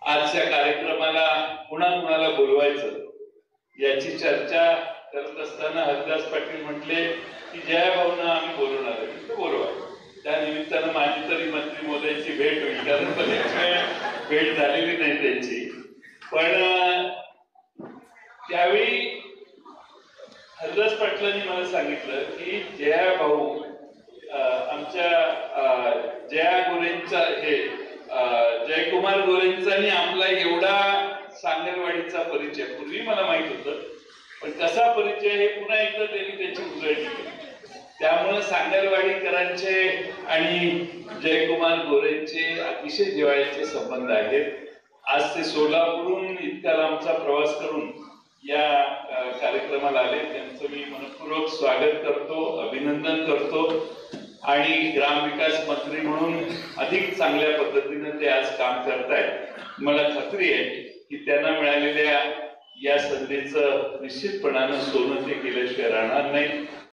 आजच्या कार्यक्रमाला कुणाला बोलवायचं याची चर्चा करत असताना हरदास पाटील म्हटले की जयाभाऊंना आम्ही बोलवणार आहे, बोलवा. त्या निमित्तानं माझी तरी मंत्री महोदयांची भेट होईल, कारण बरेच वेळ भेट झालेली नाही त्यांची. पण त्यावेळी हरदास पाटलांनी मला सांगितलं की जयाभाऊ आमच्या जया गोरेंचा हे जयकुमार गोरेंचानी आपला एवढा सांगलवाडीचा परिचय पूर्वी मला माहित होतं, पण कसा परिचय हे पुन्हा एकदा त्यांनी त्याची उजळणी केली. त्यामुळे सांगलवाडीकरांचे आणि जयकुमार गोरेंचे अतिशय जिव्हाळ्याचे संबंध आहेत. आज ते सोलापूरहून इतका लांबचा प्रवास करून या कार्यक्रमाला आले, त्यांचं मी मनपूर्वक स्वागत करतो, अभिनंदन करतो. आणि ग्रामविकास मंत्री म्हणून अधिक चांगल्या पद्धतीने ते आज काम करतायत. मला खात्री आहे की त्यांना मिळालेल्या या संधीचं निश्चितपणानं सोनं ते केल्याशिवाय राहणार नाही.